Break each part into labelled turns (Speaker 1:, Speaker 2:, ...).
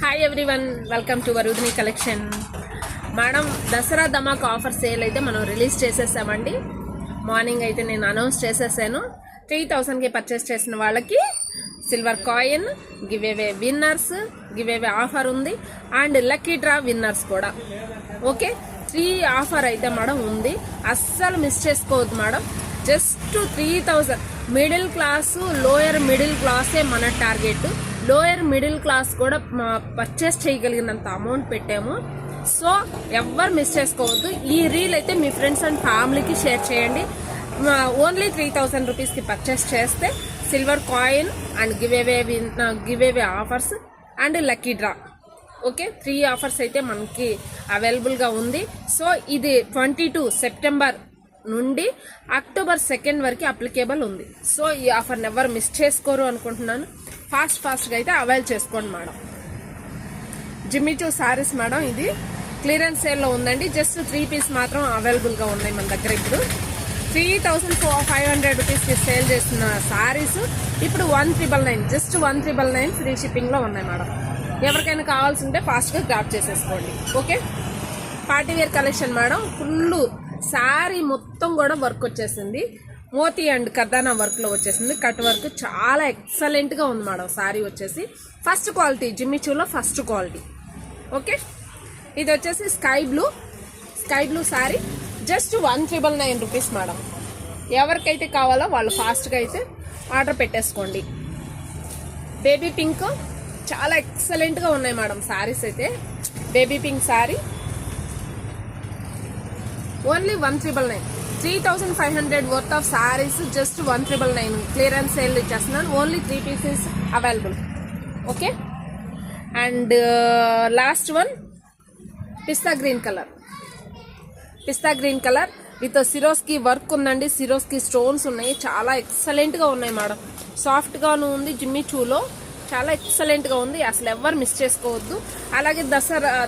Speaker 1: Hi everyone, welcome to Varudhini collection. Madam Dasara ధమాక్ offer sale అయితే మనం రిలీజ్ చేసేసామండి. మార్నింగ్ అయితే నేను అనౌన్స్ చేసేసాను. 3000కి పర్చేస్ చేసిన వాళ్ళకి silver coin give away winners, give away offer ఉంది అండ్ లక్కీ డ్రా విన్నర్స్ కూడా. ఓకే, 3 ఆఫర్ అయితే మేడం ఉంది, అస్సలు మిస్ చేసుకోవద్దు madam. Just 3000 middle class, lower middle క్లాసే మన టార్గెట్. లోయర్ మిడిల్ క్లాస్ కూడా పర్చేస్ చేయగలిగినంత అమౌంట్ పెట్టాము. సో ఎవ్వరు మిస్ చేసుకోవద్దు. ఈ రీల్ అయితే మీ ఫ్రెండ్స్ అండ్ ఫ్యామిలీకి షేర్ చేయండి. ఓన్లీ 3000 రూపీస్కి పర్చేస్ చేస్తే silver coin and give away offers and lucky draw. Okay, 3 offers అయితే మనకి అవైలబుల్గా ఉంది. సో ఇది 22 సెప్టెంబర్ నుండి అక్టోబర్ 2 వరకు అప్లికేబుల్ ఉంది. సో ఈ ఆఫర్ని ఎవరు మిస్ చేసుకోరు అనుకుంటున్నాను. ఫాస్ట్గా అయితే అవైల్ చేసుకోండి మేడం. జిమ్మి చూ సారీస్ మేడం, ఇది క్లియరెన్స్ సేల్లో ఉందండి. జస్ట్ 3 పీస్ మాత్రం అవైలబుల్గా ఉన్నాయి మన దగ్గర. ఇప్పుడు 3500 రూపీస్కి సేల్ చేస్తున్న సారీస్ ఇప్పుడు 1999, జస్ట్ 1999 ఫ్రీ షిప్పింగ్లో ఉన్నాయి మేడం. ఎవరికైనా కావాల్సి ఉంటే ఫాస్ట్గా గ్రాప్ చేసేసుకోండి. Okay, party wear collection madam. Full sari మొత్తం కూడా వర్క్ వచ్చేసింది. మోతీ అండ్ కర్దానా వర్క్లో వచ్చేసింది. కట్ వర్క్ చాలా ఎక్సలెంట్గా ఉంది మేడం. శారీ వచ్చేసి ఫస్ట్ క్వాలిటీ, జిమ్మిచూలో ఫస్ట్ క్వాలిటీ. ఓకే, ఇది వచ్చేసి sky blue saree. Just 1999 rupees madam. ఎవరికైతే కావాలో వాళ్ళు ఫాస్ట్గా అయితే ఆర్డర్ పెట్టేసుకోండి. బేబీ పింక్ చాలా ఎక్సలెంట్గా ఉన్నాయి మేడం శారీస్ అయితే. Baby pink saree only 1999. 3500 worth of sarees just 1999 clearance sale ఇచ్చేస్తున్నాను. Only 3 pieces available. Okay, and last one pista green colour with Swarovski work ఉందండి. సిరోస్కి స్టోన్స్ ఉన్నాయి, చాలా ఎక్సలెంట్గా ఉన్నాయి మేడం. సాఫ్ట్గాను ఉంది, జిమ్మి చూలో చాలా ఎక్సలెంట్గా ఉంది. అసలు ఎవరు మిస్ చేసుకోవద్దు. అలాగే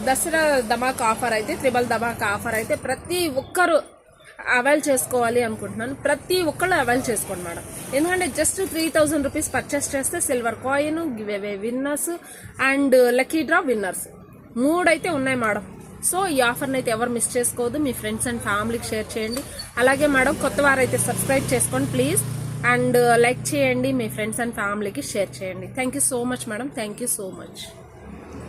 Speaker 1: దసరా ధమాక్ ఆఫర్ అయితే, ట్రిబల్ ధమాక్ ఆఫర్ అయితే ప్రతి ఒక్కరు అవైల్ చేసుకోవాలి అనుకుంటున్నాను. ప్రతి ఒక్కళ్ళు అవైల్ చేసుకోండి మేడం. ఎందుకంటే జస్ట్ 3000 రూపీస్ పర్చేస్ చేస్తే silver coin, give away winners and lucky draw winners 3 అయితే ఉన్నాయి మేడం. సో ఈ ఆఫర్ని అయితే ఎవరు మిస్ చేసుకోవద్దు. మీ ఫ్రెండ్స్ అండ్ ఫ్యామిలీకి షేర్ చేయండి. అలాగే మేడం, కొత్త వారైతే సబ్స్క్రైబ్ చేసుకోండి ప్లీజ్. అండ్ లైక్ చేయండి, మీ ఫ్రెండ్స్ అండ్ ఫ్యామిలీకి షేర్ చేయండి. Thank you so much madam. Thank you so much.